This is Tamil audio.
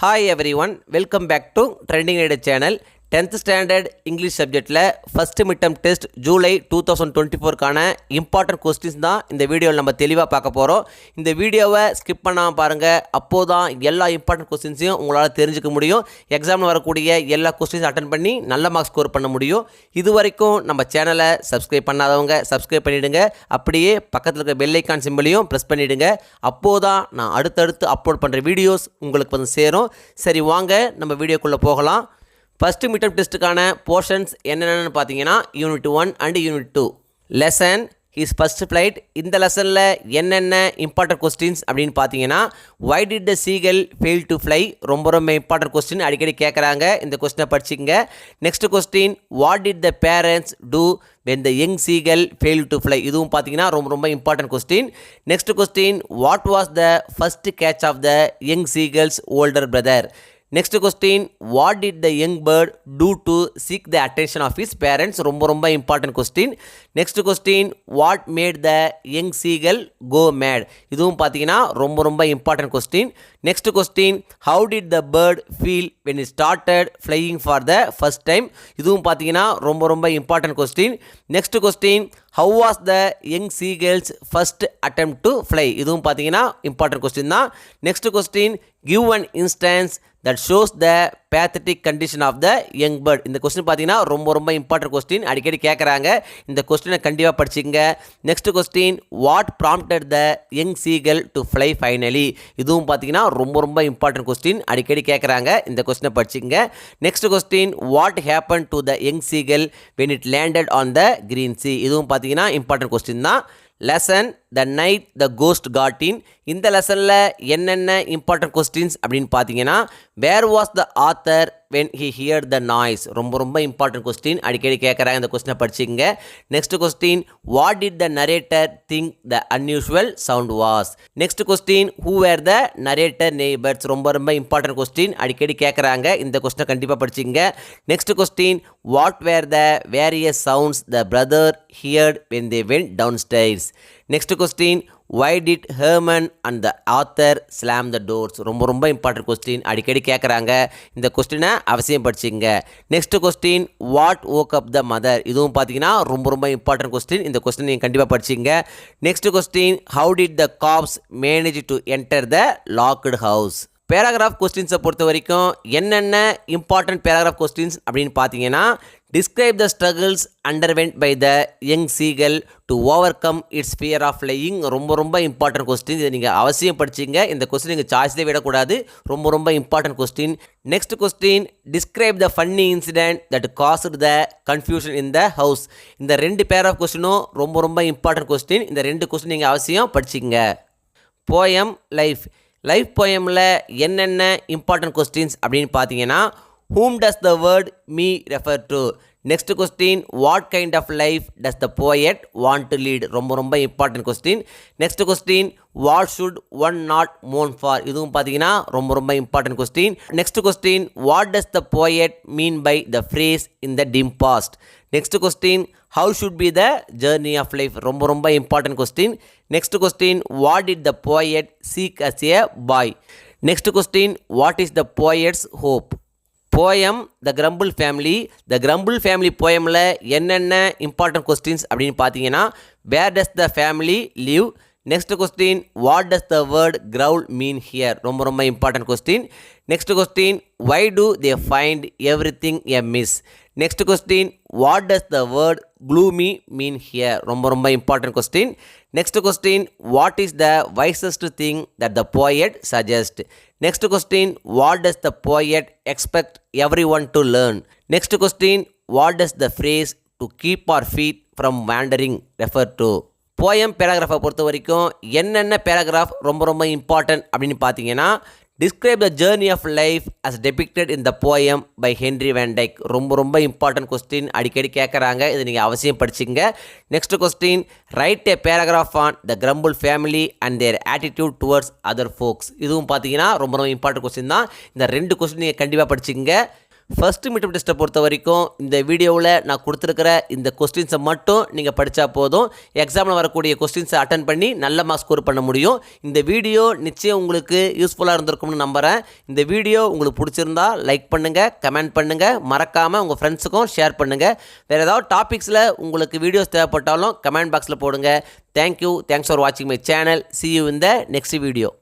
Hi everyone, welcome back to Trending Idea channel. 10th standard English சப்ஜெக்டில் ஃபஸ்ட்டு மிட்டம் டெஸ்ட் ஜூலை 2024க்கான இம்பார்ட்டன்ட் கொஸ்டின்ஸ் தான் இந்த வீடியோவில் நம்ம தெளிவாக பார்க்க போகிறோம். இந்த வீடியோவை ஸ்கிப் பண்ணாமல் பாருங்கள். அப்போது தான் எல்லா இம்பார்ட்டன்ட் கொஸ்டின்ஸையும் உங்களால் தெரிஞ்சுக்க முடியும். எக்ஸாமில் வரக்கூடிய எல்லா கொஸ்டின்ஸும் அட்டன் பண்ணி நல்ல மார்க்ஸ் ஸ்கோர் பண்ண முடியும். இது வரைக்கும் நம்ம சேனலை சப்ஸ்கிரைப் பண்ணாதவங்க சப்ஸ்கிரைப் பண்ணிவிடுங்க. அப்படியே பக்கத்தில் இருக்க பெல் ஐக்கான் சிம்பிளையும் ப்ரெஸ் பண்ணிவிடுங்க. அப்போது தான் நான் அடுத்தடுத்து அப்லோட் பண்ணுற வீடியோஸ் உங்களுக்கு வந்து சேரும். சரி, வாங்க நம்ம வீடியோக்குள்ளே போகலாம். ஃபஸ்ட்டு மிட்டம் டெஸ்ட்டுக்கான போர்ஷன்ஸ் என்னென்னு பார்த்தீங்கன்னா unit 1 and unit 2 lesson his first flight. இந்த லெசனில் என்னென்ன இம்பார்ட்டன்ட் கொஸ்டின்ஸ் அப்படின்னு பார்த்தீங்கன்னா, why did the seagull fail to fly, ரொம்ப இம்பார்ட்டன்ட் கொஸ்டின், அடிக்கடி கேட்குறாங்க. இந்த கொஸ்டினை படிச்சுங்க. Next question, what did the parents do when the young seagull failed to fly, இதுவும் பார்த்தீங்கன்னா ரொம்ப important question. Next question, what was the first catch of the young seagulls older brother. Next question, what did the young bird do to seek the attention of his parents, ரொம்ப important question. Next question, what made the young seagull go mad, இதுவும் பார்த்தீங்கன்னா ரொம்ப important question. Next question, how did the bird feel when it started flying for the first time, இதுவும் பார்த்தீங்கன்னா ரொம்ப important question. Next question, how was the young seagull's first attempt to fly, இதுவும் பார்த்தீங்கன்னா important question தான். Next question, give an instance that shows the pathetic condition of the young bird. இந்த கொஸ்டின் பார்த்தீங்கன்னா ரொம்ப இம்பார்ட்டன்ட் கொஸ்டின், அடிக்கடி கேட்குறாங்க. இந்த கொஸ்டினை கண்டிப்பாக படிச்சுங்க. Next question, what prompted the young seagull to fly finally, இதுவும் பார்த்தீங்கன்னா ரொம்ப இம்பார்ட்டன்ட் கொஸ்டின், அடிக்கடி கேட்குறாங்க. இந்த கொஸ்டினை படிச்சுங்க. Next question, what happen to the young seagull when it landed on the green sea, இதுவும் பார்த்தீங்கன்னா இம்பார்ட்டன்ட் கொஸ்டின் தான். Lesson the night the ghost got in. இந்த லெசனில் என்னென்ன இம்பார்ட்டன்ட் கொஸ்டின்ஸ் அப்படின்னு பார்த்தீங்கன்னா, where was the author when he hear the noise, ரொம்ப இம்பார்ட்டன்ட் கொஸ்டின், அடிக்கடி கேட்குறாங்க. இந்த கொஸ்டினை படிச்சுங்க. Next question, what did the narrator think the unusual sound was. Next question, who were the narrator neighbours, ரொம்ப இம்பார்ட்டன்ட் கொஸ்டின், அடிக்கடி கேட்குறாங்க. இந்த கொஸ்டினை கண்டிப்பாக படிச்சுங்க. Next question, what were the various sounds the brother heard when they went down stairs. Next question, why did Herman and the author slam the doors, ரொம்ப இம்பார்ட்டன்ட் கொஸ்டின், அடிக்கடி கேட்குறாங்க. இந்த கொஸ்டினை அவசியம் படிச்சுங்க. Next question, what woke up the mother, இதுவும் பார்த்தீங்கன்னா ரொம்ப இம்பார்ட்டன்ட் கொஸ்டின், இந்த கொஸ்டின் நீங்கள் கண்டிப்பாக படிச்சுங்க. Next question, how did the cops manage to enter the locked house. Paragraph கொஸ்டின்ஸை பொறுத்த வரைக்கும் என்னென்ன இம்பார்ட்டன்ட் பேராகிராஃப் கொஸ்டின்ஸ் அப்படின்னு பார்த்தீங்கன்னா, describe the struggles underwent by the young seagull to overcome its fear of flying, ரொம்ப இம்பார்ட்டன்ட் கொஸ்டின், இதை நீங்கள் அவசியம் படிச்சிங்க. இந்த கொஸ்டின் நீங்கள் சாய்ஸ்லேயே விடக்கூடாது, ரொம்ப important question. Next question, describe the funny incident that cost the confusion in the house. இந்த ரெண்டு பேராகிராஃப் கொஸ்டினும் ரொம்ப இம்பார்ட்டன்ட் கொஸ்டின், இந்த ரெண்டு கொஸ்டின் நீங்கள் அவசியம் படிச்சிங்க. Poem life. லைஃப் போயமில் என்னென்ன இம்பார்ட்டன்ட் கொஸ்டின்ஸ் அப்படின்னு பார்த்தீங்கன்னா, whom does the word me refer to. Next question, what kind of life does the poet want to lead, ரொம்ப important question. Next question, what should one not mourn for, இதுவும் பார்த்தீங்கன்னா ரொம்ப important question. Next question, what does the poet mean by the phrase in the dim past. Next question, how should be the journey of life, ரொம்ப important question. Next question, what did the poet seek as a boy. Next question, what is the poet's hope. Poem the grumble family. The grumble family போயமில் என்னென்ன இம்பார்ட்டன்ட் கொஸ்டின்ஸ் அப்படின்னு பார்த்தீங்கன்னா, where does the family live. Next question, what does the word growl mean here, ரொம்ப important question. Next question, why do they find everything amiss. Next question, what does the word gloomy mean here, ரொம்ப important question. Next question, what is the wisest thing that the poet suggest. Next question, what does the poet expect everyone to learn. Next question, what does the phrase to keep our feet from wandering refer to. Poem பேராகிராஃபை பொறுத்த வரைக்கும் என்னென்ன பேராகிராஃப் ரொம்ப இம்பார்ட்டன்ட் அப்படின்னு பார்த்தீங்கன்னா, describe the journey of life as depicted in the poem by Henry Van Dyke, ரொம்ப இம்பார்ட்டன்ட் கொஸ்டின், அடிக்கடி கேட்குறாங்க. இதை நீங்கள் அவசியம் படிச்சுங்க. Next question, write a paragraph on the grumble family and their attitude towards other ஃபோக்ஸ், இதுவும் பார்த்தீங்கன்னா ரொம்ப இம்பார்ட்டன்ட் கொஸ்டின் தான். இந்த ரெண்டு கொஸ்டின் நீங்கள் கண்டிப்பாக படிச்சுங்க. ஃபர்ஸ்ட் மிட்டம் டெஸ்ட்டை பொறுத்த வரைக்கும் இந்த வீடியோவில் நான் கொடுத்துருக்கிற இந்த கொஸ்டின்ஸை மட்டும் நீங்கள் படித்தா போதும். எக்ஸாமில் வரக்கூடிய கொஸ்டின்ஸை அட்டன் பண்ணி நல்ல மார்க் ஸ்கோர் பண்ண முடியும். இந்த வீடியோ நிச்சயம் உங்களுக்கு யூஸ்ஃபுல்லாக இருந்திருக்கும்னு நம்புகிறேன். இந்த வீடியோ உங்களுக்கு பிடிச்சிருந்தா லைக் பண்ணுங்கள், கமெண்ட் பண்ணுங்கள், மறக்காமல் உங்கள் ஃப்ரெண்ட்ஸுக்கும் ஷேர் பண்ணுங்கள். வேறு ஏதாவது டாபிக்ஸில் உங்களுக்கு வீடியோஸ் தேவைப்பட்டாலும் கமெண்ட் பாக்ஸில் போடுங்க. தேங்க்யூ. தேங்க்ஸ் ஃபார் வாட்சிங் my channel. See you in the next video.